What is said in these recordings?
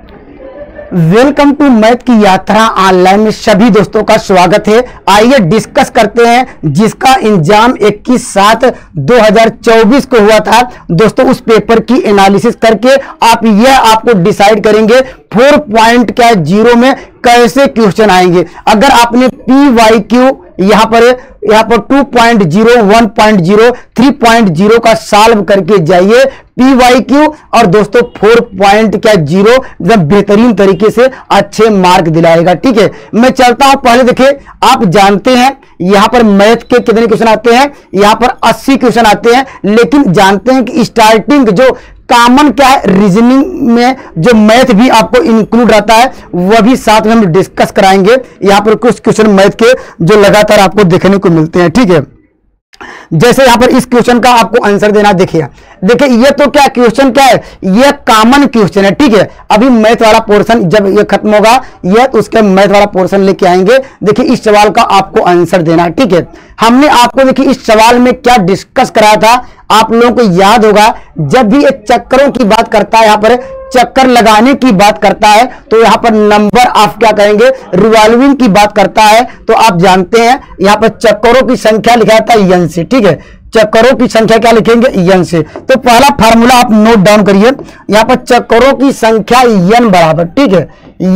Welcome to math की यात्रा online में सभी दोस्तों का स्वागत है। आइए डिस्कस करते हैं जिसका एग्जाम 21/7/2024 को हुआ था। दोस्तों उस पेपर की एनालिसिस करके आपको डिसाइड करेंगे 4.0 में कैसे क्वेश्चन आएंगे। अगर आपने PYQ यहाँ पर 2.0, 1.0, 3.0 का सॉल्व करके जाइए PYQ और दोस्तों 4.0 एकदम बेहतरीन तरीके से अच्छे मार्क दिलाएगा। ठीक है, मैं चलता हूं। पहले देखिए, आप जानते हैं यहां पर मैथ के कितने क्वेश्चन आते हैं, यहां पर 80 क्वेश्चन आते हैं। लेकिन जानते हैं कि स्टार्टिंग जो कॉमन क्या है, रीजनिंग में जो मैथ भी आपको इंक्लूड रहता है वह भी साथ में हम डिस्कस कराएंगे। यहां पर कुछ क्वेश्चन मैथ के जो लगातार आपको देखने को मिलते हैं। ठीक है, जैसे यहां पर इस क्वेश्चन का आपको आंसर देना। देखिए ये तो क्या क्वेश्चन क्या है, ये कॉमन क्वेश्चन है। ठीक है, अभी मैथ वाला पोर्शन जब ये खत्म होगा ये तो उसके मैथ वाला पोर्शन लेके आएंगे। देखिए इस सवाल का आपको आंसर देना है। ठीक है, हमने आपको देखिए इस सवाल में क्या डिस्कस कराया था, आप लोगों को याद होगा। जब भी ये चक्करों की बात करता है, यहां पर चक्कर लगाने की बात करता है, तो यहां पर नंबर ऑफ क्या कहेंगे, रिवॉल्विंग की बात करता है। तो आप जानते हैं यहां पर चक्करों की संख्या लिखा था n से। ठीक है, चक्करों की संख्या क्या लिखेंगे, n से। तो पहला फार्मूला आप नोट डाउन करिए, यहां पर चक्करों की संख्या n बराबर, ठीक है,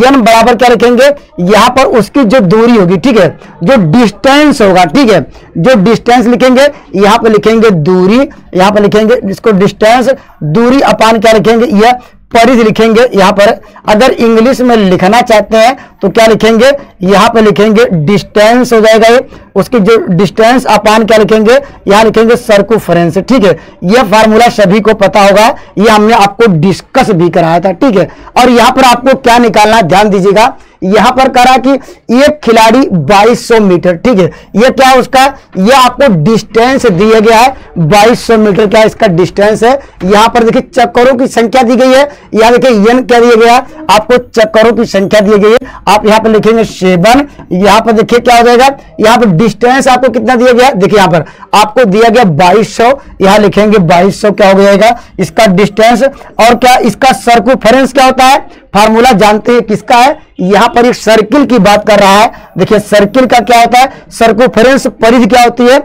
n बराबर क्या लिखेंगे, यहां पर उसकी जो दूरी होगी, ठीक है, जो डिस्टेंस होगा, ठीक है, जो डिस्टेंस लिखेंगे यहां पर लिखेंगे दूरी, यहां पर लिखेंगे इसको डिस्टेंस, दूरी अपान क्या लिखेंगे, यह परिधि लिखेंगे। यहां पर अगर इंग्लिश में लिखना चाहते हैं तो क्या लिखेंगे, यहां पर लिखेंगे डिस्टेंस हो जाएगा ये, उसकी जो डिस्टेंस अपान क्या लिखेंगे, यहां लिखेंगे सर्कुफरेंस। ठीक है, यह फार्मूला सभी को पता होगा, यह हमने आपको डिस्कस भी कराया था। ठीक है, और यहां पर आपको क्या निकालना, ध्यान दीजिएगा, यहां पर करा कि एक खिलाड़ी 2200 मीटर, ठीक है, यह क्या उसका, यह आपको डिस्टेंस दिया गया है 2200 मीटर, क्या इसका डिस्टेंस है। यहां पर देखिए चक्करों की संख्या दी गई है, यहां देखिए n क्या दिया गया, आपको चक्करों की संख्या दी गई है। आप यहां पर लिखेंगे 7, यहां पर देखिए क्या हो जाएगा, यहां पर डिस्टेंस आपको कितना दिया गया, देखिए यहां पर आपको दिया गया 2200, यहां लिखेंगे 2200 क्या हो जाएगा इसका डिस्टेंस। और क्या इसका सर्कुफरेंस क्या होता है, फार्मूला जानते हैं किसका है, यहां पर एक सर्किल की बात कर रहा है। देखिए सर्किल का क्या होता है, सर्कुफरेंस परिधि क्या होती है,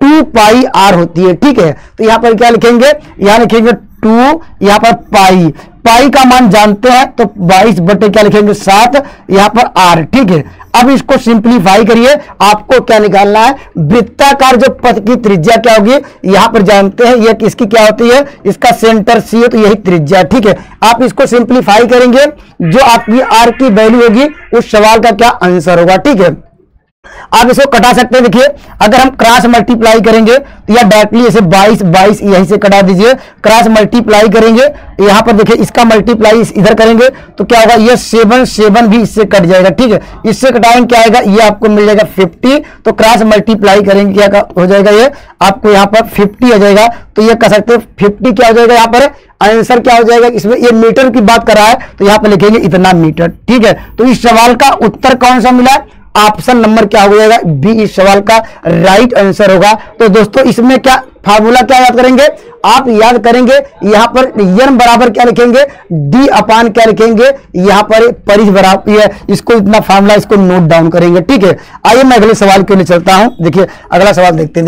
2πr होती है। ठीक है, तो यहां पर क्या लिखेंगे, यहां लिखेंगे 2, यहां पर पाई का मान जानते हैं तो 22 बटे क्या लिखेंगे 7, यहां पर r। ठीक है, अब इसको सिंप्लीफाई करिए, आपको क्या निकालना है, वृत्ताकार जो पथ की त्रिज्या क्या होगी, यहां पर जानते हैं यह किसकी क्या होती है, इसका सेंटर C है तो यही त्रिज्या। ठीक है, आप इसको सिंप्लीफाई करेंगे, जो आपकी r की वैल्यू होगी उस सवाल का क्या आंसर होगा। ठीक है, आप इसको कटा सकते हैं। देखिए अगर हम क्रॉस मल्टीप्लाई करेंगे तो या डायरेक्टली ऐसे 22 यहीं से कटा दीजिए, क्रॉस मल्टीप्लाई करेंगे, यहां पर देखिए इसका मल्टीप्लाई इधर करेंगे तो क्या होगा, ये 7 भी इससे कट जाएगा। ठीक है, इससे कटाएंगे क्या आएगा, ये आपको मिल जाएगा 50, तो क्रॉस मल्टीप्लाई करेंगे क्या हो जाएगा, ये आपको यहां पर 50 आ जाएगा। तो ये कह सकते हैं 50 क्या हो जाएगा, यहां पर आंसर क्या हो जाएगा, इसमें ये मीटर की बात कर रहा है तो यहां पर लिखेंगे इतना मीटर। ठीक है, तो इस सवाल का उत्तर कौन सा मिला, ऑप्शन नंबर क्या हो जाएगा, बी इस सवाल का राइट आंसर होगा। तो दोस्तों इसमें क्या फार्मूला क्या याद करेंगे, आप याद करेंगे यहां पर n बराबर क्या लिखेंगे, d अपान क्या लिखेंगे, यहां पर परिधि बराबर, इसको इतना फार्मूला इसको नोट डाउन करेंगे। ठीक है, आइए मैं अगले सवाल के लिए चलता हूं। देखिए अगला सवाल देखते हैं।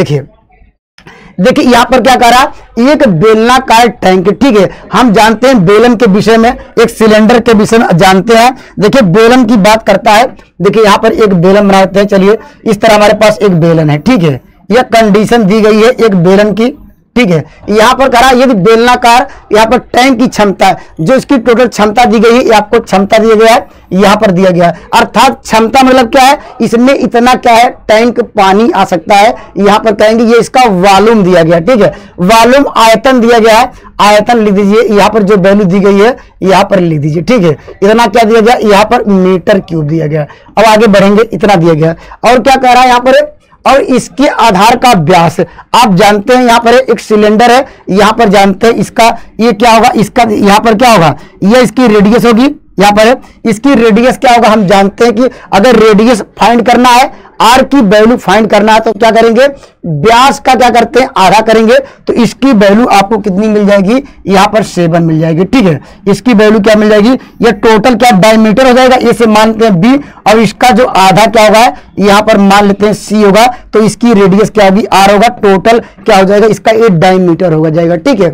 देखिए यहां पर क्या करा, एक बेलनाकार टैंक। ठीक है, हम जानते हैं बेलन के विषय में, एक सिलेंडर के विषय में जानते हैं। देखिए बेलन की बात करता है, देखिए यहां पर एक बेलन बनाते हैं। चलिए इस तरह हमारे पास एक बेलन है। ठीक है, यह कंडीशन दी गई है एक बेलन की। ठीक है, यहां पर करा यदि बेलनाकार, यहां पर टैंक की क्षमता है, जो इसकी टोटल क्षमता दी गई है, आपको क्षमता दिया गया है, यहां पर दिया गया है। अर्थात क्षमता मतलब क्या है, इसमें इतना क्या है, टैंक पानी आ सकता है, यहां पर कहेंगे ये इसका वॉल्यूम दिया गया। ठीक है, वॉल्यूम आयतन दिया गया है, आयतन लिख दीजिए, यहां पर जो वैल्यू दी गई है यहां पर लिख दीजिए। ठीक है, इतना क्या दिया गया, यहां पर मीटर क्यूब दिया गया। अब आगे बढ़ेंगे, इतना दिया गया। और क्या कह रहा है यहां पर, और इसके आधार का व्यास आप जानते हैं, यहां पर एक सिलेंडर है, यहां पर जानते हैं इसका ये क्या होगा, इसका यहां पर क्या होगा, ये इसकी रेडियस होगी। यहाँ पर है। इसकी रेडियस क्या होगा, हम जानते हैं कि अगर रेडियस फाइंड करना है, आर की वैल्यू फाइंड करना है, तो क्या करेंगे, व्यास का क्या करते हैं, आधा करेंगे, तो इसकी वैल्यू आपको कितनी मिल जाएगी, यहाँ पर 7 मिल जाएगी। ठीक है, इसकी वैल्यू क्या मिल जाएगी, ये टोटल क्या डायमीटर हो जाएगा, ये से मानते हैं बी, और इसका जो आधा क्या होगा, यहाँ पर मान लेते हैं सी होगा, तो इसकी रेडियस क्या होगी, आर होगा, टोटल क्या हो जाएगा, इसका 8 डायमीटर होगा जाएगा। ठीक है,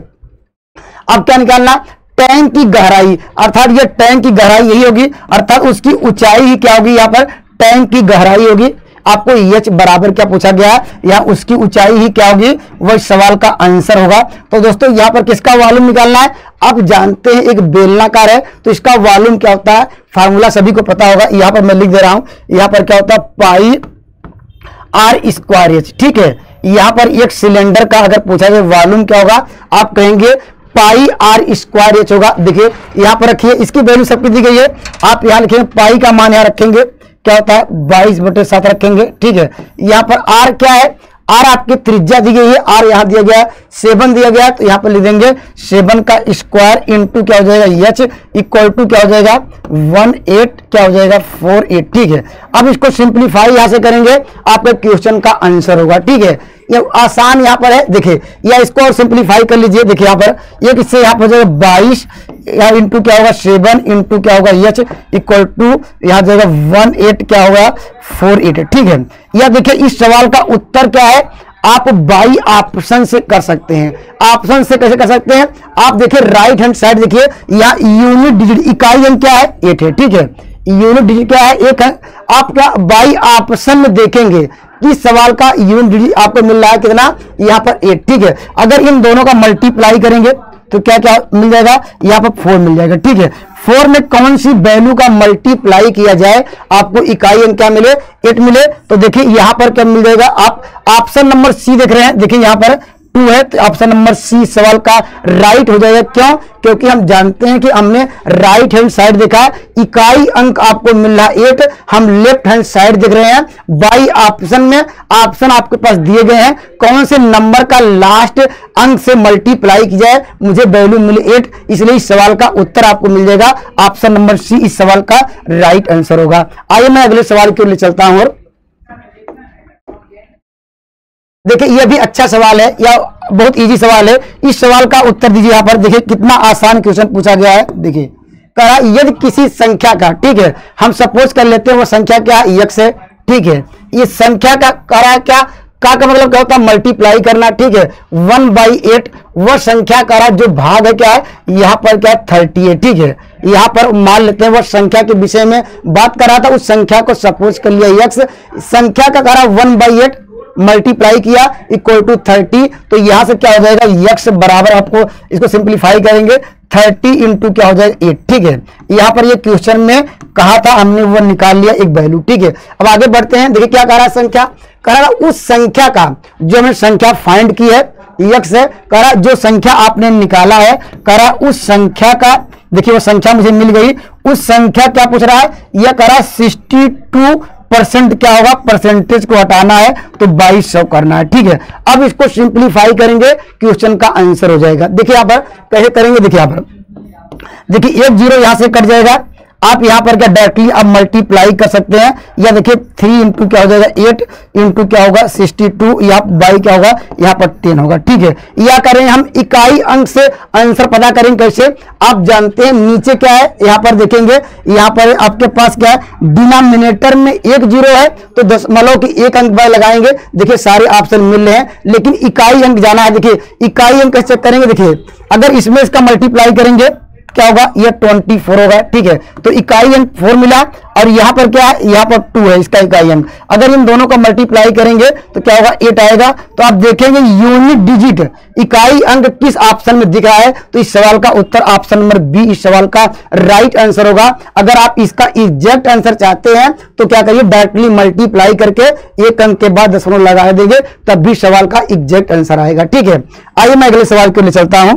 अब क्या निकालना, टैंक की गहराई, अर्थात ये टैंक की गहराई यही होगी, अर्थात उसकी ऊंचाई ही क्या होगी, यहाँ पर टैंक की गहराई होगी। आपको एच बराबर क्या पूछा गया है, या उसकी ऊंचाई ही क्या होगी, वह सवाल का आंसर होगा। तो दोस्तों यहाँ पर किसका वॉल्यूम निकालना है, आप जानते हैं एक बेलनाकार है तो इसका वॉल्यूम क्या होता है, फार्मूला सभी को पता होगा, यहाँ पर मैं लिख दे रहा हूं, यहाँ पर क्या होता है, पाई आर स्क्वायर एच। ठीक है, यहाँ पर एक सिलेंडर का अगर पूछा जाए वॉल्यूम क्या होगा, आप कहेंगे पाई आर स्क्वायर एच होगा। देखिए यहाँ पर रखिए, इसकी वैल्यू सबकी दी गई है, आप यहाँ लिखेंगे पाई का मान यहाँ रखेंगे, क्या होता है 22/7 रखेंगे। ठीक है, यहाँ पर आर क्या है, आर आपकी त्रिज्या दी गई है, आर यहाँ दिया गया 7 दिया गया, तो यहाँ पर लिख देंगे 7 का स्क्वायर इंटू क्या हो जाएगा एच इक्वल टू क्या हो जाएगा 18 क्या हो जाएगा 48। ठीक है, अब इसको सिंप्लीफाई यहाँ से करेंगे, आपके क्वेश्चन का आंसर होगा। ठीक है, ये आसान यहाँ पर है, देखिए या इसको और सिंप्लीफाई कर लीजिए। देखिए यहाँ पर एक इससे यहाँ पर हो जाएगा 22 या इंटू क्या होगा 7 इंटू क्या होगा एच इक्वल टू यहाँ जाएगा 18 क्या होगा 48। ठीक है, या देखिए इस सवाल का उत्तर क्या है, आप बाई ऑप्शन से कर सकते हैं। ऑप्शन से कैसे कर सकते हैं, आप देखिए राइट हैंड साइड देखिए, यहाँ यूनिट डिजिट इकाई अंक क्या है 8 है। ठीक है, यूनिट डिजिट क्या है 1 है, आप क्या बाई ऑप्शन में देखेंगे इस सवाल का यूनिट डिजिट आपको मिल रहा है कितना, यहाँ पर 8। ठीक है, अगर इन दोनों का मल्टीप्लाई करेंगे तो क्या क्या मिल जाएगा, यहाँ पर 4 मिल जाएगा। ठीक है, 4 में कौन सी वैल्यू का मल्टीप्लाई किया जाए, आपको इकाई अंक क्या मिले 8 मिले, तो देखिए यहाँ पर क्या मिल जाएगा, आप ऑप्शन नंबर सी देख रहे हैं, देखिए यहाँ पर 2 है, तो ऑप्शन नंबर सी सवाल का राइट हो जाएगा। क्यों, क्योंकि हम जानते हैं कि हमने राइट हैंड साइड देखा है, इकाई अंक आपको मिल रहा है 8, हम लेफ्ट हैंड साइड देख रहे हैं बाई ऑप्शन में, ऑप्शन आपके पास दिए गए हैं, कौन से नंबर का लास्ट अंक से मल्टीप्लाई की जाए मुझे वैल्यू मिले 8, इसलिए इस सवाल का उत्तर आपको मिल जाएगा ऑप्शन नंबर सी, इस सवाल का राइट आंसर होगा। आइए मैं अगले सवाल की ओर ले चलता हूं, और देखिए यह भी अच्छा सवाल है या बहुत इजी सवाल है, इस सवाल का उत्तर दीजिए। यहां पर देखिए कितना आसान क्वेश्चन पूछा गया है। देखिए कहा यदि किसी संख्या का, ठीक है हम सपोज कर लेते हैं वो संख्या क्या x है। ठीक है, ये संख्या का करा क्या का मतलब क्या होता है मल्टीप्लाई करना। ठीक है, 1/8 वह संख्या का जो भाग है क्या है, यहाँ पर क्या 30 है। ठीक है, यहाँ पर मान लेते हैं वह संख्या के विषय में बात कर रहा था, उस संख्या को सपोज कर लिया x, संख्या का करा 1/8 मल्टीप्लाई किया इक्वल टू 30, तो यहां से क्या हो जाएगा x बराबर, आपको इसको सिंप्लीफाई करेंगे 30 इंटू क्या हो जाएगा 8। ठीक है, यहां पर ये क्वेश्चन में कहा था हमने वो निकाल लिया एक वैल्यू। ठीक है, अब आगे बढ़ते हैं, देखिए क्या कह रहा है, संख्या कह रहा है उस संख्या का जो हमने संख्या फाइंड की है x है, कह रहा जो संख्या आपने निकाला है, कह रहा उस संख्या का, देखिए वो संख्या मुझे मिल गई, उस संख्या क्या पूछ रहा है, यह कह रहा 62% क्या होगा, परसेंटेज को हटाना है तो 2200 करना है। ठीक है, अब इसको सिंप्लीफाई करेंगे क्वेश्चन का आंसर हो जाएगा। देखिए यहाँ पर कैसे करेंगे, देखिए यहाँ पर देखिए 1 0 यहां से कट जाएगा, आप यहां पर क्या डायरेक्टली आप मल्टीप्लाई कर सकते हैं, या देखिए 3 इंटू क्या हो जाएगा 8 इंटू क्या होगा 62, यहाँ बाई क्या होगा यहाँ पर 10 होगा। ठीक है, या करें हम इकाई अंक से आंसर पता करेंगे कैसे, आप जानते हैं नीचे क्या है, यहाँ पर देखेंगे यहाँ पर आपके पास क्या है डिनोमिनेटर में 1 0 है, तो दशमलव की 1 अंक बाय लगाएंगे, देखिए सारे ऑप्शन मिल रहे हैं, लेकिन इकाई अंक जाना है। देखिए इकाई अंक कैसे करेंगे, देखिए अगर इसमें इसका मल्टीप्लाई करेंगे क्या होगा, ये 24 होगा। ठीक है, तो इकाई अंक 4 मिला, और यहाँ पर क्या है, यहाँ पर 2 है इसका इकाई अंक, अगर इन दोनों का मल्टीप्लाई करेंगे तो क्या होगा 8 आएगा। तो आप देखेंगे यूनिट डिजिट इकाई अंक किस ऑप्शन में दिख रहा है, तो इस सवाल का उत्तर ऑप्शन नंबर बी इस सवाल का राइट आंसर होगा। अगर आप इसका एग्जैक्ट आंसर चाहते हैं तो क्या करिए डायरेक्टली मल्टीप्लाई करके 1 अंक के बाद दशमलव लगा देंगे, तब भी सवाल का एग्जैक्ट आंसर आएगा। ठीक है, आइए मैं अगले सवाल को ले चलता हूं।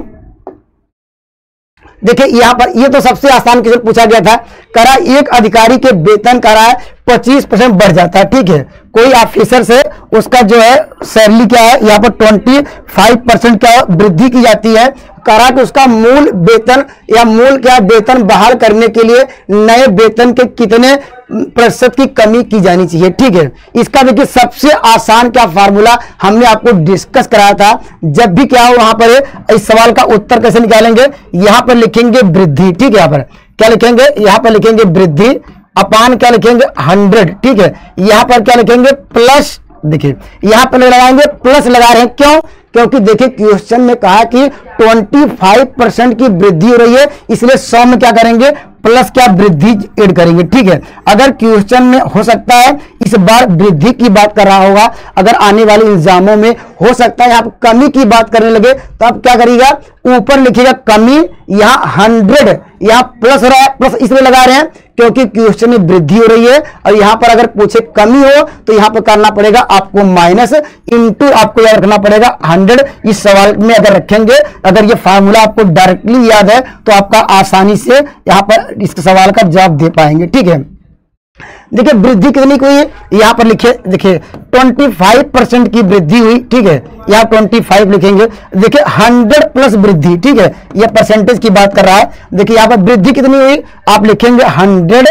देखिए यहां पर ये तो सबसे आसान क्वेश्चन पूछा गया था, करा एक अधिकारी के वेतन करा है 25% बढ़ जाता है। ठीक है, कोई ऑफिसर से उसका जो है सैलरी क्या है, यहाँ पर 25% क्या वृद्धि की जाती है। कहा कि उसका मूल वेतन या मूल क्या वेतन बहाल करने के लिए नए वेतन के कितने प्रतिशत की कमी की जानी चाहिए। ठीक है, इसका देखिए सबसे आसान क्या फार्मूला हमने आपको डिस्कस कराया था। जब भी क्या हो वहां पर इस सवाल का उत्तर कैसे निकालेंगे, यहां पर लिखेंगे वृद्धि। ठीक है, यहाँ पर क्या लिखेंगे, यहाँ पर लिखेंगे वृद्धि अपान क्या लिखेंगे 100। ठीक है, यहां पर क्या लिखेंगे प्लस, देखिए यहां पर लगाएंगे प्लस लगा रहे हैं, क्यों, क्योंकि देखिए क्वेश्चन में कहा कि 25% की वृद्धि हो रही है, इसलिए 100 में क्या करेंगे प्लस क्या वृद्धि ऐड करेंगे। ठीक है, अगर क्वेश्चन में हो सकता है इस बार वृद्धि की बात कर रहा होगा, अगर आने वाले एग्जामों में हो सकता है आप कमी की बात करने लगे तो आप क्या करिएगा, ऊपर लिखिएगा कमी, यहाँ 100 यहाँ प्लस हो रहा है, प्लस इसलिए लगा रहे हैं क्योंकि क्वेश्चन में वृद्धि हो रही है, और यहां पर अगर पूछे कमी हो तो यहां पर करना पड़ेगा आपको माइनस, इंटू आपको याद रखना पड़ेगा 100। इस सवाल में अगर रखेंगे, अगर ये फार्मूला आपको डायरेक्टली याद है तो आपका आसानी से यहां पर इस सवाल का जवाब दे पाएंगे। ठीक है, देखिए वृद्धि कितनी की हुई, यहां पर लिखिए, देखिए 25% की वृद्धि हुई। ठीक है, यहां 25 लिखेंगे, देखिए 100 प्लस वृद्धि। ठीक है, यह परसेंटेज की बात कर रहा है। देखिए यहां पर वृद्धि कितनी हुई, आप लिखेंगे 100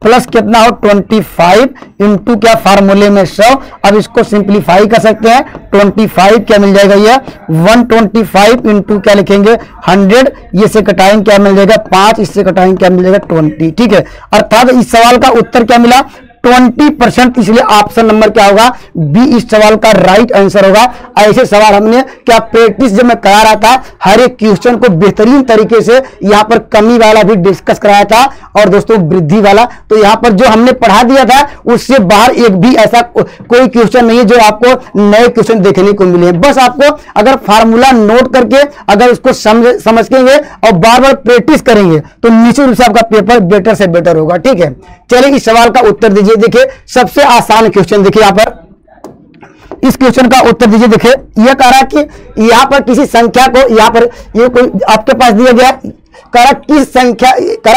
प्लस कितना हो 25 इंटू क्या फार्मूले में 100। अब इसको सिंप्लीफाई कर सकते हैं, 25 क्या मिल जाएगा, यह 125 इंटू क्या लिखेंगे 100, ये से कटाएंगे क्या मिल जाएगा 5, इससे कटाएंगे क्या मिल जाएगा 20। ठीक है, अर्थात इस सवाल का उत्तर क्या मिला 20%, इसलिए ऑप्शन नंबर क्या होगा बी इस सवाल का राइट आंसर होगा। ऐसे सवाल हमने क्या प्रैक्टिस जब मैं करा रहा था, हर एक क्वेश्चन को बेहतरीन तरीके से यहाँ पर कमी वाला भी डिस्कस कराया था, और दोस्तों वृद्धि वाला, तो यहाँ पर जो हमने पढ़ा दिया था उससे बाहर एक भी ऐसा कोई क्वेश्चन नहीं है जो आपको नए क्वेश्चन देखने को मिले। बस आपको अगर फार्मूला नोट करके अगर उसको समझेंगे और बार बार प्रैक्टिस करेंगे तो निश्चित रूप से आपका पेपर बेटर से बेटर होगा। ठीक है, चलिए इस सवाल का उत्तर दीजिए। देखिए सबसे आसान क्वेश्चन, देखिए यहां पर इस क्वेश्चन का उत्तर दीजिए। देखिए यह कह रहा है कि यहां पर किसी संख्या को, यहां पर ये कोई आपके पास दिया गया, कह रहा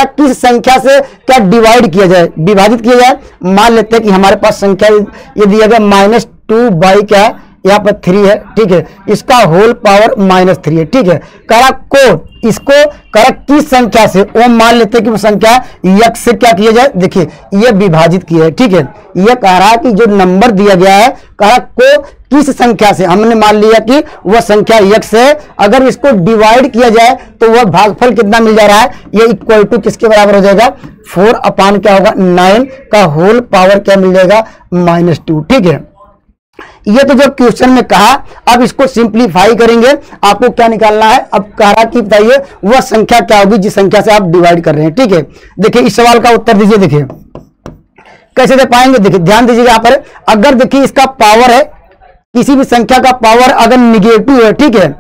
किस संख्या से क्या डिवाइड किया जाए, विभाजित किया जाए। मान लेते हैं कि हमारे पास संख्या ये दिया गया -2 बाई क्या है, यहाँ पर 3 है। ठीक है, इसका होल पावर -3 है। ठीक है, कह रहा को इसको कह किस संख्या से, वो मान लेते हैं कि वो संख्या x से क्या किया जाए, देखिए ये विभाजित किया है। ठीक है, ये कह रहा है कि जो नंबर दिया गया है, कह को किस संख्या से, हमने मान लिया कि वह संख्या x है, अगर इसको डिवाइड किया जाए तो वह भागफल कितना मिल जा रहा है, ये इक्वल टू किसके बराबर हो जाएगा 4 अपान क्या होगा 9 का होल पावर क्या मिल जाएगा -2। ठीक है, ये तो जो क्वेश्चन में कहा, अब इसको सिंप्लीफाई करेंगे, आपको क्या निकालना है, अब कह रहा कि बताइए वह संख्या क्या होगी जिस संख्या से आप डिवाइड कर रहे हैं। ठीक है, देखिए इस सवाल का उत्तर दीजिए। देखिए कैसे दे पाएंगे, देखिए ध्यान दीजिएगा यहाँ पर, अगर देखिए इसका पावर है, किसी भी संख्या का पावर अगर निगेटिव है, ठीक है,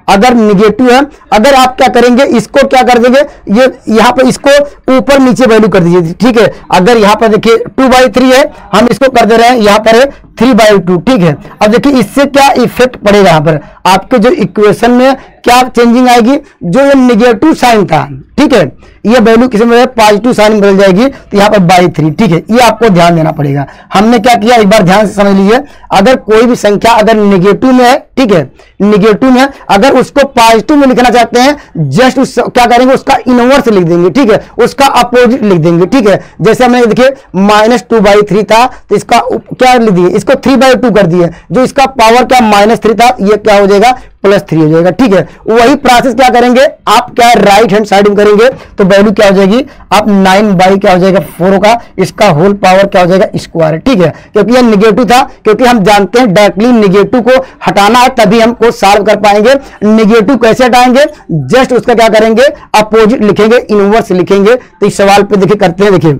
अगर निगेटिव है, अगर आप क्या करेंगे इसको क्या कर देंगे, ये यहाँ पर इसको ऊपर नीचे वैल्यू कर दीजिए। ठीक है, अगर यहाँ पर देखिए 2/3 है, हम इसको कर दे रहे हैं यहाँ पर 3/2। ठीक है, अब देखिए इससे क्या इफेक्ट पड़ेगा, यहाँ पर आपके जो इक्वेशन में क्या चेंजिंग आएगी, जो ये निगेटिव साइन था, ठीक है, ये वैल्यू किसी में पॉजिटिव साइन में बदल जाएगी, तो यहाँ पर 3। ठीक है, ये आपको ध्यान देना पड़ेगा। हमने क्या किया एक बार ध्यान से समझ लीजिए, अगर कोई भी संख्या अगर निगेटिव में है, ठीक है, निगेटिव में, अगर उसको पॉजिटिव में लिखना चाहते हैं, जस्ट उस क्या करेंगे उसका इनवर्स लिख देंगे। ठीक है, उसका अपोजिट लिख देंगे। ठीक है, जैसे हमने देखिए -2/3 था, तो इसका क्या लिख दिए, इसको 3/2 कर दिए, जो इसका पावर क्या -3 था, ये क्या हो जाएगा +3 हो जाएगा। ठीक है, वही प्रोसेस क्या करेंगे आप, क्या राइट हैंड साइड में करेंगे तो वैल्यू क्या हो जाएगी, आप 9 क्या हो जाएगा 4 होगा, इसका होल पावर क्या हो जाएगा स्क्वायर। ठीक है, क्योंकि यह निगेटिव था, क्योंकि हम जानते हैं डायरेक्टली निगेटिव को हटाना है तभी हमको सॉल्व कर पाएंगे। निगेटिव कैसे हटाएंगे, जस्ट उसका क्या करेंगे अपोजिट लिखेंगे, इनवर्स लिखेंगे। तो इस सवाल पे देखिए करते हैं, देखिए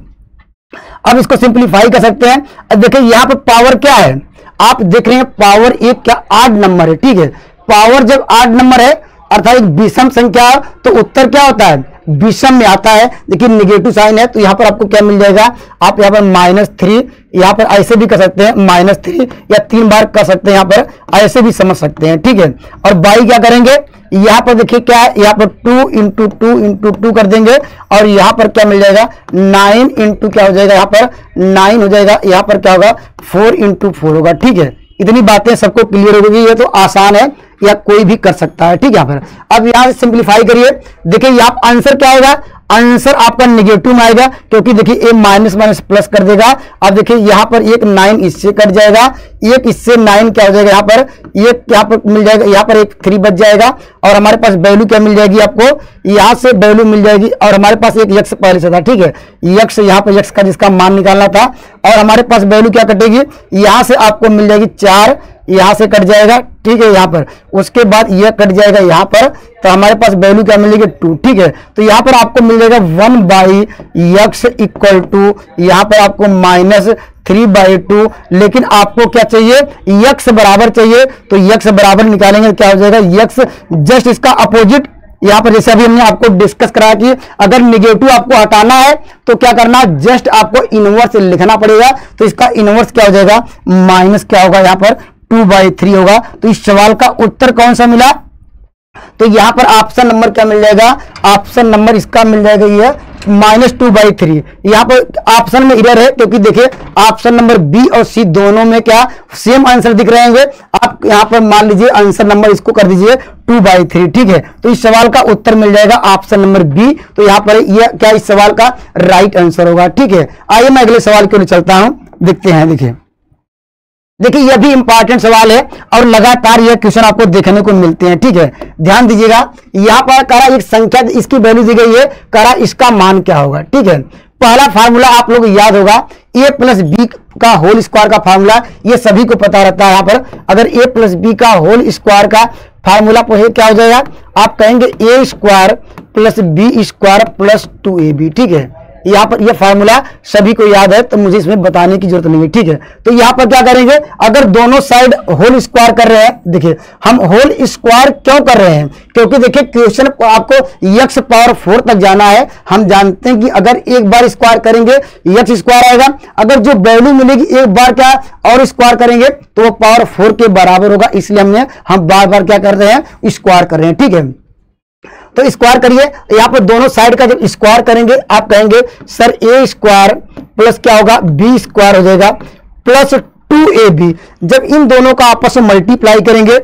अब इसको सिंप्लीफाई कर सकते हैं। अब देखिए यहाँ पर पावर क्या है, आप देख रहे हैं पावर एक क्या 8 नंबर है। ठीक है, पावर जब 8 नंबर है अर्थात एक विषम संख्या, तो उत्तर क्या होता है विषम में आता है। देखिए निगेटिव साइन है, तो यहाँ पर आपको क्या मिल जाएगा, आप यहाँ पर -3, यहाँ पर ऐसे भी कर सकते हैं -3 या 3 बार कर सकते हैं, यहाँ पर ऐसे भी समझ सकते हैं। ठीक है, और बाई क्या करेंगे यहाँ पर देखिए क्या है, यहाँ पर 2 इंटू 2 इंटू 2 कर देंगे और यहाँ पर क्या मिल जाएगा 9 इंटू क्या हो जाएगा, यहाँ पर 9 हो जाएगा, यहाँ पर क्या होगा 4 इंटू 4 होगा। ठीक है, इतनी बातें सबको क्लियर हो गई, ये तो आसान है या कोई भी कर सकता है। ठीक है, यहाँ पर अब यहाँ से सिंप्लीफाई करिए, देखिए यहाँ आंसर क्या आएगा, आंसर आपका नेगेटिव में आएगा क्योंकि देखिए ए माइनस माइनस प्लस कर देगा। अब देखिए यहाँ पर एक 9 इससे कट जाएगा, एक इससे 9 क्या हो जाएगा, यहाँ पर एक यहाँ पर मिल जाएगा, यहाँ पर एक 3 बच जाएगा और हमारे पास वैल्यू क्या मिल जाएगी, आपको यहाँ से वैल्यू मिल जाएगी और हमारे पास एक यक्स पहले से था। ठीक है, यक्स यहाँ पर यक्स का जिसका मान निकालना था और हमारे पास वैल्यू क्या कटेगी, यहाँ से आपको मिल जाएगी 4, यहाँ से कट जाएगा। ठीक है, यहाँ पर उसके बाद यह कट जाएगा यहाँ पर, तो हमारे पास वैल्यू क्या मिलेगी 2। ठीक है, तो यहाँ पर आपको मिल जाएगा 1/x इक्वल टू यहाँ पर आपको -3/2, लेकिन आपको क्या चाहिए, x बराबर चाहिए, तो x बराबर निकालेंगे क्या हो जाएगा, x जस्ट इसका अपोजिट। यहाँ पर जैसे अभी हमने आपको डिस्कस कराया कि अगर निगेटिव आपको हटाना है तो क्या करना है, जस्ट आपको इनवर्स लिखना पड़ेगा। तो इसका इनवर्स क्या हो जाएगा, माइनस क्या होगा, यहाँ पर 2/3 होगा। तो इस सवाल का उत्तर कौन सा मिला, तो यहां पर ऑप्शन नंबर क्या मिल जाएगा, ऑप्शन नंबर इसका मिल जाएगा ये -2/3। यहां पर ऑप्शन में इरर है क्योंकि देखिए ऑप्शन नंबर बी और सी दोनों में क्या सेम आंसर दिख रहे होंगे। आप यहां पर मान लीजिए आंसर नंबर इसको कर दीजिए 2/3। ठीक है, तो इस सवाल का उत्तर मिल जाएगा ऑप्शन नंबर बी। तो यहां पर ये क्या इस सवाल का राइट आंसर होगा। ठीक है, आइए मैं अगले सवाल की ओर चलता हूं, देखते हैं। देखिए यह भी इंपॉर्टेंट सवाल है और लगातार यह क्वेश्चन आपको देखने को मिलते हैं। ठीक है, ध्यान दीजिएगा, यहां पर करा एक संख्या इसकी वैल्यू दी गई है, करा इसका मान क्या होगा। ठीक है, पहला फार्मूला आप लोग याद होगा, a प्लस बी का होल स्क्वायर का फार्मूला, ये सभी को पता रहता है। यहां पर अगर a प्लस बी का होल स्क्वायर का फार्मूला क्या हो जाएगा, आप कहेंगे a square plus B square plus 2ab। ठीक है, यहाँ पर यह फार्मूला सभी को याद है तो मुझे इसमें बताने की जरूरत नहीं है। ठीक है, तो यहाँ पर क्या करेंगे, अगर दोनों साइड होल स्क्वायर कर रहे हैं, देखिए हम होल स्क्वायर क्यों कर रहे हैं, क्योंकि देखिए क्वेश्चन आपको x पावर 4 तक जाना है। हम जानते हैं कि अगर एक बार स्क्वायर करेंगे x स्क्वायर आएगा, अगर जो वैल्यू मिलेगी एक बार क्या और स्क्वायर करेंगे तो वो पावर 4 के बराबर होगा, इसलिए हम बार बार क्या कर रहे हैं, स्क्वायर कर रहे हैं। ठीक है, तो स्क्वायर करिए, यहां पर दोनों साइड का जब स्क्वायर करेंगे आप कहेंगे सर a स्क्वायर प्लस क्या होगा, b स्क्वायर हो जाएगा प्लस 2ab। जब इन दोनों का आपस में मल्टीप्लाई करेंगे,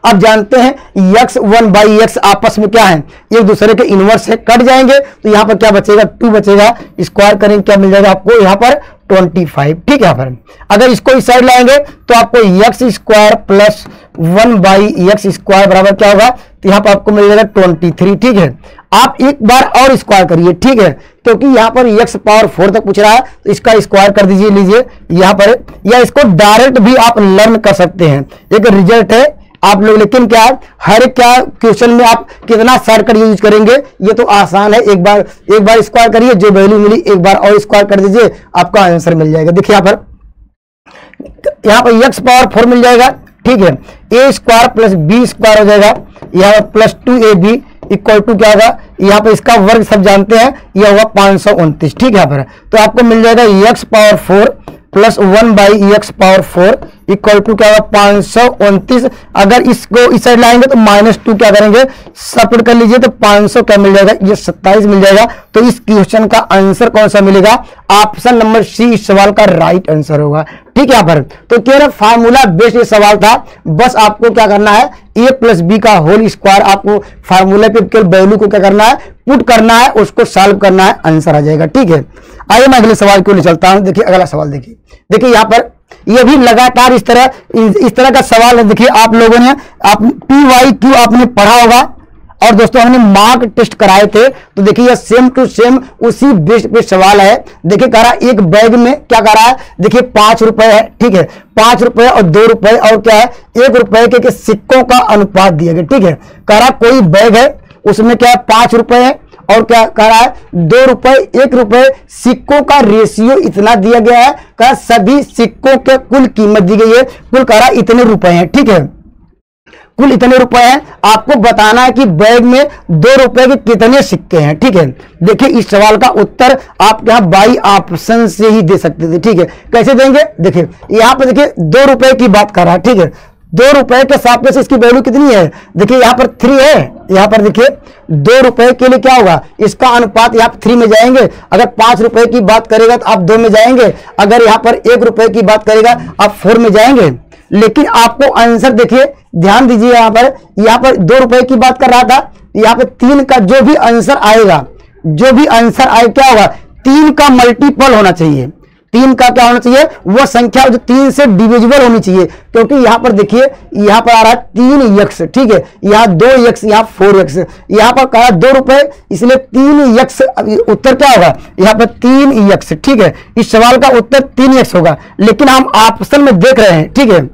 आप जानते हैं x 1/x आपस में क्या है, एक दूसरे के इनवर्स है, कट जाएंगे तो यहां पर क्या बचेगा, 2 बचेगा। स्क्वायर करेंगे क्या मिल जाएगा आपको, यहां पर 25। ठीक है, यहाँ पर अगर इसको इस साइड लाएंगे तो आपको x square plus 1/x square बराबर क्या होगा, तो यहाँ पर आपको मिल जाएगा 23। ठीक है, आप एक बार और स्क्वायर करिए। ठीक है, क्योंकि यहाँ पर x पावर 4 तक पूछ रहा है तो इसका स्क्वायर कर दीजिए, लीजिए यहाँ पर, या इसको डायरेक्ट भी आप लर्न कर सकते हैं, एक रिजल्ट है आप लोग। लेकिन क्या हर क्या क्वेश्चन में आप कितना शॉर्टकट यूज करेंगे, ये तो आसान है। एक बार स्क्वायर करिए, जो वैल्यू मिली एक बार और स्क्वायर कर दीजिए, आपका आंसर मिल जाएगा। देखिए यहाँ पर x पावर 4 मिल जाएगा। ठीक है, a square plus b square हो जाएगा, यहाँ पर प्लस 2ab इक्वल टू क्या होगा, यहाँ पर इसका वर्ग सब जानते हैं, यह होगा 529। ठीक है, यहाँ पर तो आपको मिल जाएगा x power 4 plus 1/x power 4 equal to क्या होगा 529। अगर इसको इस साइड लाएंगे तो -2 क्या करेंगे, सब्ट्रैक्ट कर लीजिए तो 500 क्या मिल जाएगा, ये 27 मिल जाएगा। तो इस क्वेश्चन का आंसर कौन सा मिलेगा, ऑप्शन नंबर सी इस सवाल का राइट आंसर होगा। ठीक है, यहाँ पर तो क्या फार्मूला बेस्ड ये सवाल था, बस आपको क्या करना है, a प्लस बी का होल स्क्वायर आपको फार्मूला पे वैल्यू को क्या करना है, पुट करना है, उसको सॉल्व करना है, आंसर आ जाएगा। ठीक है, आइए मैं अगले सवाल को ले चलता हूं। देखिए अगला सवाल देखिए यहाँ पर ये भी लगातार इस तरह का सवाल है। देखिए आप लोगों ने PYQ आपने पढ़ा होगा और दोस्तों हमने मार्क टेस्ट कराए थे, तो देखिए यह सेम टू सेम उसी बेस पे सवाल है। देखिए कह रहा है एक बैग में क्या कह रहा है, देखिए 5 रुपए है। ठीक है, 5 रुपए और 2 रुपए और क्या है 1 रुपए के सिक्कों का अनुपात दिया गया। ठीक है, कह रहा कोई बैग है उसमें क्या है 5 रुपए है और क्या कह रहा है 2 रुपए 1 रुपए, सिक्कों का रेशियो इतना दिया गया है, कह सभी सिक्कों के कुल कीमत दी गई है, कुल कह रहा इतने रुपए हैं। ठीक है, कुल इतने रुपए हैं, आपको बताना है कि बैग में 2 रुपए के कितने सिक्के हैं। ठीक है, देखिए इस सवाल का उत्तर आप यहाँ बाई ऑप्शन से ही दे सकते थे। ठीक है, कैसे देंगे, देखिए यहाँ पे देखिए 2 रुपए की बात कर रहा है। ठीक है, ₹2 के सापेक्ष इसकी वैल्यू कितनी है, देखिए यहाँ पर 3 है, यहाँ पर देखिए ₹2 के लिए क्या होगा, इसका अनुपात यहाँ पर 3 में जाएंगे। अगर ₹5 की बात करेगा तो आप 2 में जाएंगे, अगर यहाँ पर ₹1 की बात करेगा आप 4 में जाएंगे। लेकिन आपको आंसर देखिए, ध्यान दीजिए, यहाँ पर ₹2 की बात कर रहा था, यहाँ पे 3 का जो भी आंसर आएगा, जो भी आंसर आए क्या होगा, 3 का मल्टीपल होना चाहिए। 3 का क्या होना चाहिए, वह संख्या जो 3 से डिविजिबल होनी चाहिए, क्योंकि यहां पर देखिए, यहां पर आ रहा है 3x, ठीक है, यहाँ 2x, यहाँ 4x, यहां पर कहा ₹2, इसलिए 3x, उत्तर क्या होगा, यहाँ पर 3x, ठीक है। इस सवाल का उत्तर 3x होगा। लेकिन हम ऑप्शन में देख रहे हैं, ठीक है,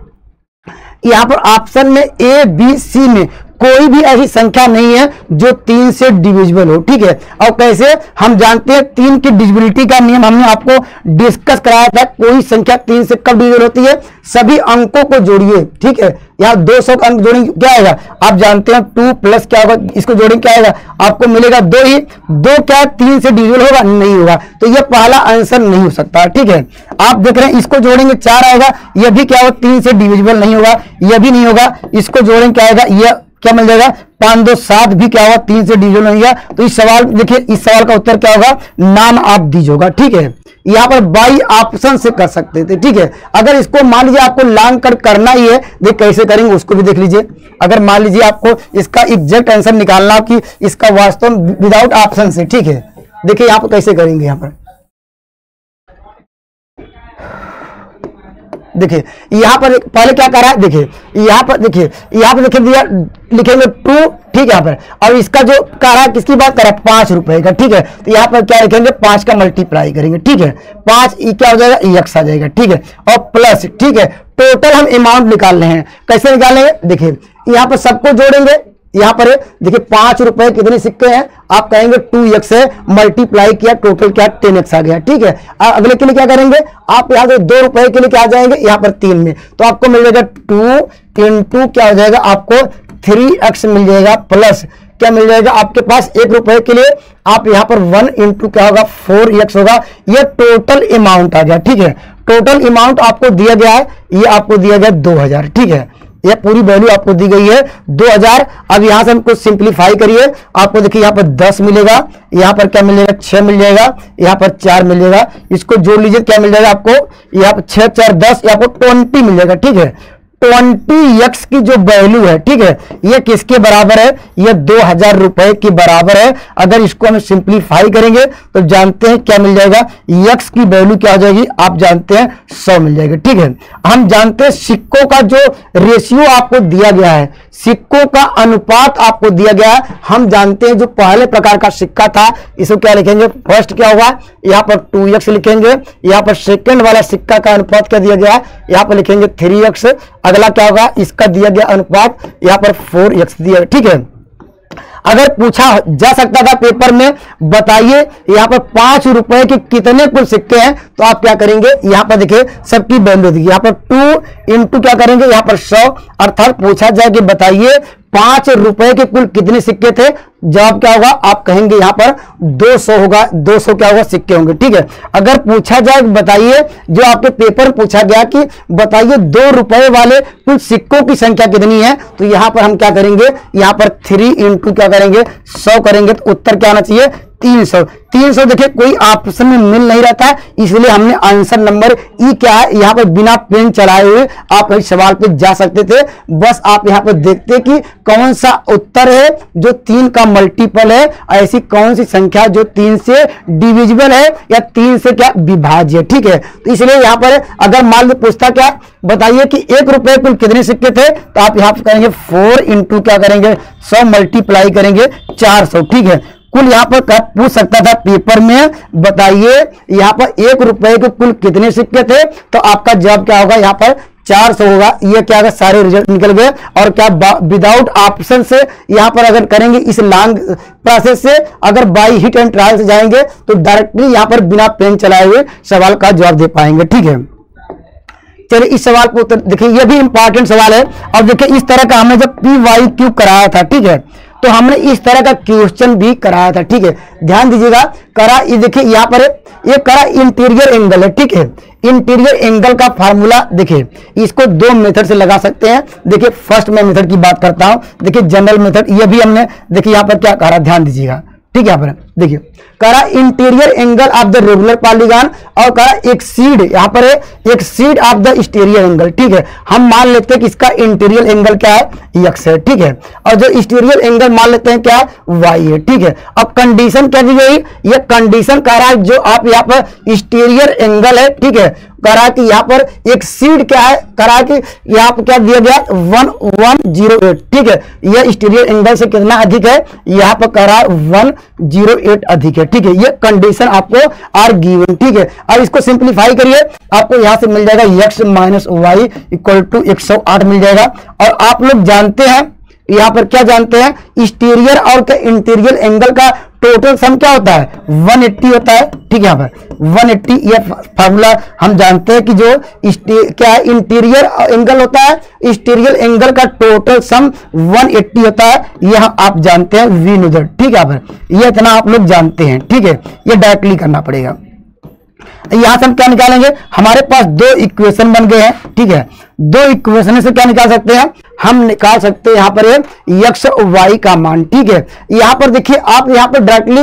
यहां पर ऑप्शन में A, B, C में कोई भी ऐसी संख्या नहीं है जो 3 से डिविजिबल हो, ठीक है। और कैसे हम जानते हैं, 3 की डिविजिबिलिटी का नियम हमने आपको डिस्कस कराया था। कोई संख्या 3 से कब डिविजिबल होती है, सभी अंकों को जोड़िए, ठीक है। यहाँ 200 का अंक जोड़ेंगे क्या आएगा, आप जानते हैं 2 प्लस क्या होगा, इसको जोड़ेंगे क्या आएगा, आपको मिलेगा 2 ही। 2 क्या 3 से डिविजिबल होगा, नहीं होगा, तो यह पहला आंसर नहीं हो सकता, ठीक है। आप देख रहे हैं, इसको जोड़ेंगे 4 आएगा, यह भी क्या होगा, 3 से डिविजिबल नहीं होगा, यह भी नहीं होगा। इसको जोड़ेंगे क्या आएगा, यह क्या मिल जाएगा, 5 2 7 भी क्या होगा, 3 से डिविजिबल नहीं होगा। तो इस सवाल देखिए, इस सवाल का उत्तर क्या होगा, नान ऑफ दीज होगा, ठीक है। यहाँ पर बाई ऑप्शन से कर सकते थे, ठीक है। अगर इसको मान लीजिए आपको लॉन्ग कट करना ही है, देख कैसे करेंगे उसको भी देख लीजिए। अगर मान लीजिए आपको इसका एग्जैक्ट आंसर निकालना कि इसका वास्तव विदाउट ऑप्शन से, ठीक है, देखिए यहाँ पर कैसे करेंगे। यहाँ पर देखिए, यहाँ पर पहले क्या कर रहा है, देखिए यहाँ पर देखिए, यहाँ पर देखिए लिखेंगे 2, ठीक है, यहाँ पर, और इसका जो कह रहा है किसकी बात कर रहा है, ₹5 का, ठीक है। तो यहाँ पर क्या लिखेंगे, 5 का मल्टीप्लाई करेंगे, ठीक है, 5 क्या हो जाएगा, x आ जाएगा, ठीक है, और प्लस, ठीक है। टोटल हम अमाउंट निकाल रहे हैं, कैसे निकालेंगे, देखिए यहाँ पर सबको जोड़ेंगे। यहाँ पर देखिए ₹5 कितने सिक्के हैं, आप कहेंगे 2x से मल्टीप्लाई किया, टोटल क्या 10x आ गया, ठीक है। अगले के लिए क्या करेंगे, आप यहाँ से ₹2 के लिए क्या आ जाएंगे, यहाँ पर 3 में, तो आपको मिल जाएगा 2 इंटू क्या हो जाएगा, आपको 3x मिल जाएगा, प्लस क्या मिल जाएगा आपके पास ₹1 के लिए, आप यहाँ पर 1 इंटू क्या होगा 4x होगा। ये टोटल अमाउंट आ गया, ठीक है। टोटल अमाउंट आपको दिया गया है, ये आपको दिया गया 2000, ठीक है। यह पूरी वैल्यू आपको दी गई है 2000। अब यहां से हम कुछ सिंप्लीफाई करिए, आपको देखिए यहाँ पर 10 मिलेगा, यहाँ पर क्या मिलेगा 6 मिल जाएगा, यहाँ पर 4 मिल जाएगा। इसको जोड़ लीजिए, क्या मिल जाएगा आपको, यहाँ पर 6 4 10, यहाँ पर 20 मिल जाएगा, ठीक है। 20x की जो वैल्यू है, ठीक है, ये किसके बराबर है, ये ₹2000 के बराबर है। अगर इसको हम सिंप्लीफाई करेंगे तो जानते हैं क्या मिल जाएगा, x की वैल्यू क्या हो जाएगी, आप जानते हैं 100 मिल जाएगी, ठीक है। हम जानते हैं सिक्कों का जो रेशियो आपको दिया गया है, सिक्कों का अनुपात आपको दिया गया है। हम जानते हैं जो पहले प्रकार का सिक्का था, इसको क्या लिखेंगे, फर्स्ट क्या होगा, यहाँ पर 2x लिखेंगे। यहाँ पर सेकंड वाला सिक्का का अनुपात क्या दिया गया है, यहाँ पर लिखेंगे 3x। अगला क्या होगा, इसका दिया गया अनुपात यहाँ पर 4x दिया, ठीक है। अगर पूछा जा सकता था पेपर में, बताइए यहाँ पर ₹5 के कितने कुल सिक्के हैं, तो आप क्या करेंगे, यहाँ पर देखिए सबकी वैल्यू देखिए, यहाँ पर 2 इंटू क्या करेंगे, यहाँ पर 100, अर्थात पूछा जाए कि बताइए ₹5 के कुल कितने सिक्के थे, जवाब क्या होगा, आप कहेंगे यहाँ पर 200 होगा, 200 क्या होगा सिक्के होंगे, ठीक है। अगर पूछा जाए बताइए, जो आपके पेपर पूछा गया कि बताइए ₹2 वाले कुल सिक्कों की संख्या कितनी है, तो यहाँ पर हम क्या करेंगे, यहाँ पर 3 इंटू क्या करेंगे 100 करेंगे, तो उत्तर क्या आना चाहिए 300। देखिए कोई ऑप्शन में मिल नहीं रहता है, इसलिए हमने आंसर नंबर ई क्या है, यहाँ पर बिना पेन चलाए हुए आप इस सवाल पे जा सकते थे। बस आप यहाँ पर देखते कि कौन सा उत्तर है जो 3 का मल्टीपल है, ऐसी कौन सी संख्या जो 3 से डिविजिबल है या 3 से क्या विभाज्य, ठीक है। तो इसलिए यहाँ पर अगर मान लो पूछता क्या, बताइए कि ₹1 कुल कितने सिक्के थे, तो आप यहाँ पर करेंगे 4 इंटू क्या करेंगे 100 मल्टीप्लाई करेंगे 400, ठीक है। कुल यहाँ पर पूछ सकता था पेपर में, बताइए यहाँ पर ₹1 के कुल कितने सिक्के थे, तो आपका जवाब क्या होगा, यहाँ पर 400 होगा। ये क्या होगा, सारे रिजल्ट निकल गए। और क्या विदाउट ऑप्शन से यहाँ पर अगर करेंगे इस लॉन्ग प्रोसेस से, अगर बाई हिट एंड ट्रायल से जाएंगे तो डायरेक्टली यहाँ पर बिना पेन चलाए हुए सवाल का जवाब दे पाएंगे, ठीक है। चलिए इस सवाल को उत्तर देखिए, ये भी इंपॉर्टेंट सवाल है। और देखिए इस तरह का हमने जब PYQ कराया था, ठीक है, तो हमने इस तरह का क्वेश्चन भी कराया था, ठीक है। ध्यान दीजिएगा, करा ये देखिए यहाँ पर ये करा इंटीरियर एंगल है, ठीक है। इंटीरियर एंगल का फार्मूला देखिए, इसको दो मेथड से लगा सकते हैं। देखिए फर्स्ट मैं मेथड की बात करता हूं, देखिए जनरल मेथड, ये भी हमने देखिए यहाँ पर क्या करा, ध्यान दीजिएगा, ठीक है। यहाँ पर देखिए करा interior angle of the regular polygon और करा एक्सीड, यहाँ पर है exceed of the exterior angle, ठीक है। हम मान लेते हैं कि इसका इंटीरियर एंगल क्या है, x है, ठीक है। और जो एक्सटीरियर एंगल मान लेते हैं क्या, y है, ठीक है। अब कंडीशन क्या दी गई, ये कंडीशन कह रहा है जो आप यहाँ पर एक्सटीरियर एंगल है, ठीक है, कह रहा है कि यहाँ पर एक्सीड क्या है, कह रहा है कि यहाँ पर क्या दिया गया 1108, ठीक है। यह एक्सटीरियर एंगल से कितना अधिक है, यहाँ पर कह रहा है 108 अधिक है, ठीक है। ये कंडीशन आपको आर गिवन, ठीक है। अब इसको सिंप्लीफाई करिए, आपको यहां से मिल जाएगा x minus y equal to 108 मिल जाएगा। और आप लोग जानते हैं यहां पर क्या जानते हैं, एक्सटीरियर और इंटीरियर एंगल का टोटल सम क्या होता है 180 होता है, ठीक है। यहाँ पर 180 ये फार्मूला हम जानते हैं कि जो क्या है इंटीरियर एंगल होता है, एक्सटीरियर एंगल का टोटल सम 180 होता है, यह आप जानते हैं वी नो दैट, ठीक है। यहाँ पर ये इतना आप लोग जानते हैं, ठीक है। ये डायरेक्टली करना पड़ेगा। यहां से हम क्या निकालेंगे, हमारे पास दो इक्वेशन बन गए हैं, ठीक है। दो इक्वेशन से क्या निकाल सकते हैं, हम निकाल सकते हैं यहाँ पर x y का मान, ठीक है। यहाँ पर देखिए आप यहाँ पर डायरेक्टली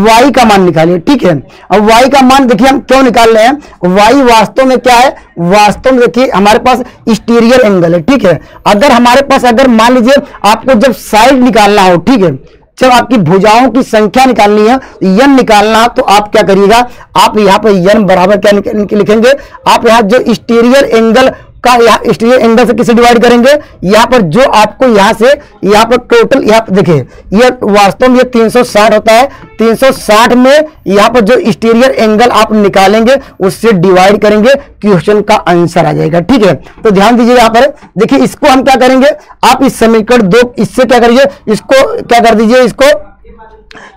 y का मान निकालिए, ठीक है। अब y का मान देखिए हम क्यों निकाल रहे हैं, y वास्तव में क्या है, वास्तव में देखिए हमारे पास एक्सटीरियर एंगल है, ठीक है। अगर हमारे पास अगर मान लीजिए आपको जब साइड निकालना हो, ठीक है, जब आपकी भुजाओं की संख्या निकालनी है, n निकालना है, तो आप क्या करिएगा, आप यहाँ पर n बराबर क्या लिखेंगे, आप यहाँ जो एक्सटीरियर एंगल का यहाँ एक्सटीरियर एंगल से किसे डिवाइड करेंगे, यहाँ पर जो आपको यहाँ से यहाँ पर टोटल यहाँ पर देखिए ये वास्तव में ये 360 होता है, 360 में यहाँ पर जो एक्सटीरियर एंगल आप निकालेंगे उससे डिवाइड करेंगे, क्वेश्चन का आंसर आ जाएगा, ठीक है। तो ध्यान दीजिए यहाँ पर देखिए इसको हम क्या करेंगे, आप इस समीकरण दो इससे क्या करिए, इसको क्या कर दीजिए, इसको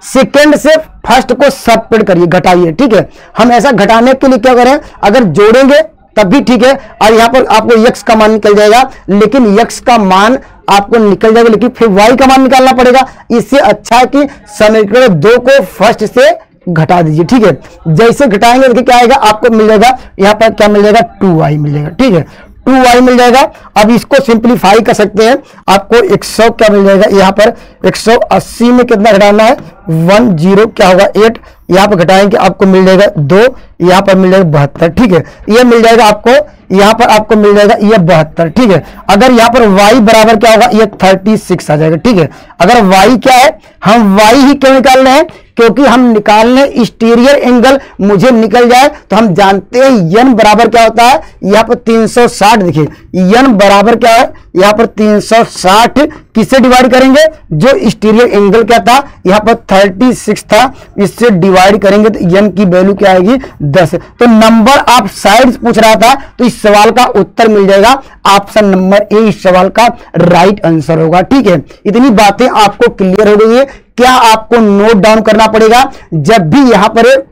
सेकेंड से फर्स्ट को सबट्रैक्ट करिए, घटाइए, ठीक है। हम ऐसा घटाने के लिए क्या करें, अगर जोड़ेंगे तब भी ठीक है, और यहां पर आपको x का मान निकल जाएगा, लेकिन x का मान आपको निकल जाएगा, लेकिन फिर y का मान निकालना पड़ेगा। इससे अच्छा है कि समीकरण दो को फर्स्ट से घटा दीजिए, ठीक है। जैसे घटाएंगे देखिए क्या आएगा, आपको मिल जाएगा यहाँ पर क्या मिल जाएगा 2y मिल जाएगा, ठीक है, 2y मिल जाएगा। अब इसको सिंप्लीफाई कर सकते हैं, आपको 100 क्या मिल जाएगा, यहाँ पर 180 में कितना घटाना है 10 क्या होगा 8, यहाँ पर घटाएंगे आपको मिल जाएगा 2, यहाँ पर मिल जाएगा 72, ठीक है। ये मिल जाएगा आपको, यहाँ पर आपको मिल जाएगा ये 72, ठीक है। अगर यहाँ पर y बराबर क्या होगा, ये 36 आ जाएगा, ठीक है। अगर y क्या है, हम y ही क्यों निकाल रहे हैं, क्योंकि हम निकालने एक्सटीरियर एंगल मुझे निकल जाए, तो हम जानते हैं n बराबर क्या होता है, यहाँ पर 360 देखिए n बराबर क्या है, यहाँ पर 360 किससे डिवाइड करेंगे, जो एक्सटीरियर एंगल क्या था यहाँ पर 36 था, इससे डिवाइड करेंगे तो n की वैल्यू क्या आएगी 10। तो नंबर आप साइड पूछ रहा था, तो इस सवाल का उत्तर मिल जाएगा ऑप्शन नंबर ए, इस सवाल का राइट आंसर होगा, ठीक है। इतनी बातें आपको क्लियर हो गई है, क्या आपको नोट डाउन करना पड़ेगा, जब भी यहां पर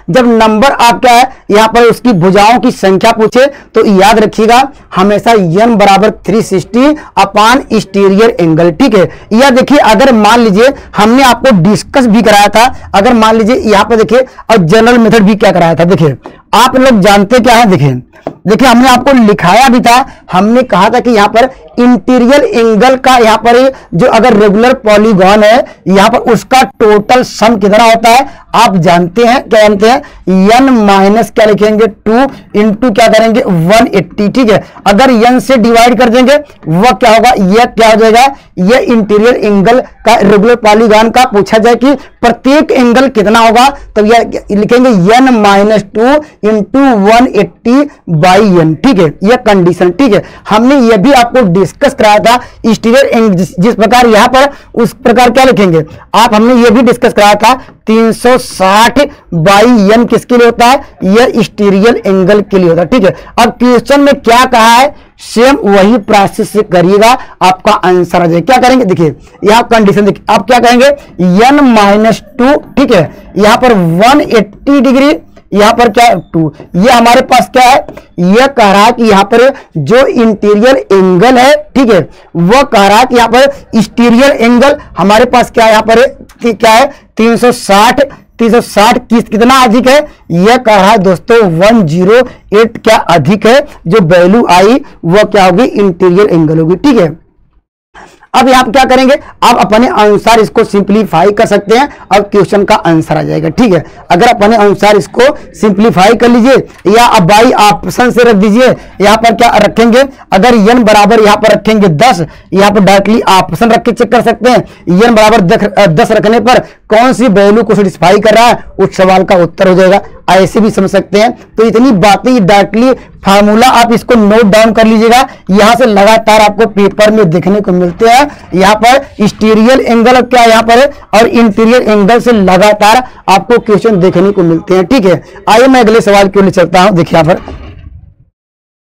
जब नंबर आप क्या है यहां पर उसकी भुजाओं की संख्या पूछे तो याद रखिएगा हमेशा n बराबर 360 अपान एक्सटीरियर एंगल, ठीक है। यह देखिए अगर मान लीजिए हमने आपको डिस्कस भी कराया था, अगर मान लीजिए यहां पर देखिए और जनरल मेथड भी क्या कराया था, देखिए आप लोग जानते क्या है, देखिए हमने आपको लिखाया भी था, हमने कहा था कि यहाँ पर इंटीरियर एंगल का यहाँ पर जो अगर रेगुलर पॉलीगॉन है यहाँ पर उसका टोटल सम कितना होता है, आप जानते हैं, क्या जानते हैं, n माइनस क्या लिखेंगे 2 इंटू क्या करेंगे 180, ठीक है। अगर n से डिवाइड कर देंगे वह क्या होगा, यह क्या हो जाएगा, यह इंटीरियर एंगल का रेगुलर पॉलीगॉन का पूछा जाए कि प्रत्येक एंगल कितना होगा, तो यह लिखेंगे n minus 2 into 180 by n, ठीक है। यह कंडीशन, ठीक है। हमने यह भी आपको डिस्कस कराया था एक्सटीरियर एंगल जिस प्रकार यहां पर उस प्रकार क्या लिखेंगे आप, हमने यह भी डिस्कस कराया था 360 बाई n किसके लिए होता है, यह एक्सटीरियर एंगल के लिए होता है, ठीक है। अब क्वेश्चन में क्या कहा है सेम वही प्रोसेस से करिएगा, आपका आंसर आ जाएगा। क्या करेंगे देखिए यहां कंडीशन देखिए, आप क्या कहेंगे n माइनस 2, ठीक है, यहां पर 180 डिग्री यहाँ पर क्या है 2। ये हमारे पास क्या है, यह कह रहा है कि यहाँ पर जो इंटीरियर एंगल है, ठीक है, वह कह रहा है कि यहाँ पर एक्सटीरियर एंगल हमारे पास क्या है, यहाँ पर क्या है 360 कितना अधिक है, यह कह रहा है दोस्तों 108 क्या अधिक है। जो वैल्यू आई वह क्या होगी, इंटीरियर एंगल होगी, ठीक है। अब यहाँ क्या करेंगे, आप अपने अनुसार इसको सिंप्लीफाई कर सकते हैं। अब क्वेश्चन का आंसर आ जाएगा, ठीक है। अगर अपने अनुसार इसको सिंप्लीफाई कर लीजिए या अब बाई ऑप्शन से रख दीजिए। यहाँ पर क्या रखेंगे, अगर n बराबर यहाँ पर रखेंगे 10, यहाँ पर डायरेक्टली ऑप्शन रख के चेक कर सकते हैं। n बराबर 10 रखने पर कौन सी वैल्यू को सेटिस्फाई कर रहा है, उस सवाल का उत्तर हो जाएगा। ऐसे भी समझ सकते हैं। तो इतनी बातें डायरेक्टली फार्मूला आप इसको नोट डाउन कर लीजिएगा। यहां से लगातार आपको पेपर में देखने को मिलते हैं। यहाँ पर एक्सटीरियर एंगल क्या यहाँ पर है और इंटीरियर एंगल से लगातार आपको क्वेश्चन देखने को मिलते हैं, ठीक है। आइए मैं अगले सवाल की ओर ले चलता हूं। देखिए यहाँ पर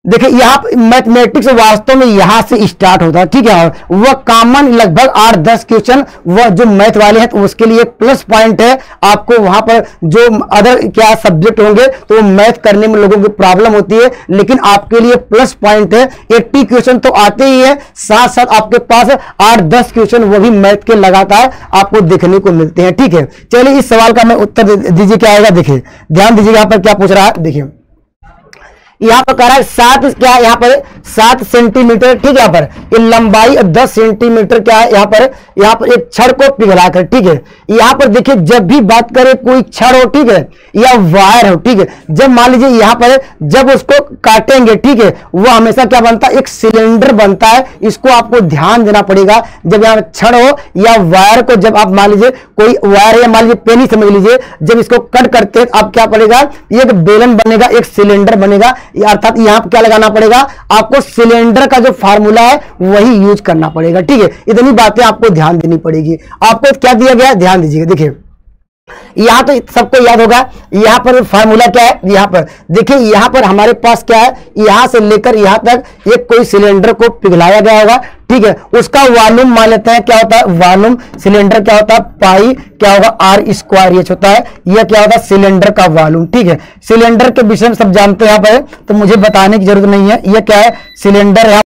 देखिए, यहाँ मैथमेटिक्स वास्तव में यहां से स्टार्ट होता है, ठीक है। वह कॉमन लगभग 8-10 क्वेश्चन वह जो मैथ वाले हैं तो उसके लिए प्लस पॉइंट है। आपको वहां पर जो अदर क्या सब्जेक्ट होंगे तो मैथ करने में लोगों की प्रॉब्लम होती है, लेकिन आपके लिए प्लस पॉइंट है। 80 क्वेश्चन तो आते ही है, साथ साथ आपके पास 8-10 क्वेश्चन वो भी मैथ के लगातार आपको देखने को मिलते हैं, ठीक है। चलिए इस सवाल का मैं उत्तर दीजिए क्या आएगा। देखिए ध्यान दीजिएगा यहाँ पर क्या पूछ रहा है। देखिए यहाँ पर कह रहा है 7 क्या है, यहाँ पर 7 सेंटीमीटर, ठीक है। यहाँ पर ये लंबाई 10 सेंटीमीटर क्या है, यहाँ पर एक छड़ को पिघलाकर, ठीक है। यहाँ पर देखिए जब भी बात करें कोई छड़ हो, ठीक है, या वायर हो, ठीक है, जब मान लीजिए यहाँ पर जब उसको काटेंगे, ठीक है, वो हमेशा क्या बनता है, एक सिलेंडर बनता है। इसको आपको ध्यान देना पड़ेगा। जब यहाँ छड़ हो या वायर को जब आप मान लीजिए कोई वायर या मान लीजिए पेन ही समझ लीजिए, जब इसको कट करते हैं आप क्या पड़ेगा, एक बेलन बनेगा, एक सिलेंडर बनेगा। अर्थात यहां पर क्या लगाना पड़ेगा, आपको सिलेंडर का जो फार्मूला है वही यूज करना पड़ेगा, ठीक है। इतनी बातें आपको ध्यान देनी पड़ेगी। आपको क्या दिया गया, ध्यान दीजिएगा। देखिए यहां तो सबको याद होगा, यहां पर फार्मूला क्या है। यहां पर देखिए, यहां पर हमारे पास क्या है, यहां से लेकर यहां तक एक कोई सिलेंडर को पिघलाया गया होगा, ठीक है। उसका वॉल्यूम मान लेते हैं क्या होता है, वॉल्यूम सिलेंडर क्या होता है, पाई क्या होगा r² होता है। यह क्या होता है, सिलेंडर का वॉल्यूम, ठीक है। सिलेंडर के विषय में सब जानते हैं यहाँ पर, तो मुझे बताने की जरूरत नहीं है। यह क्या है, सिलेंडर है।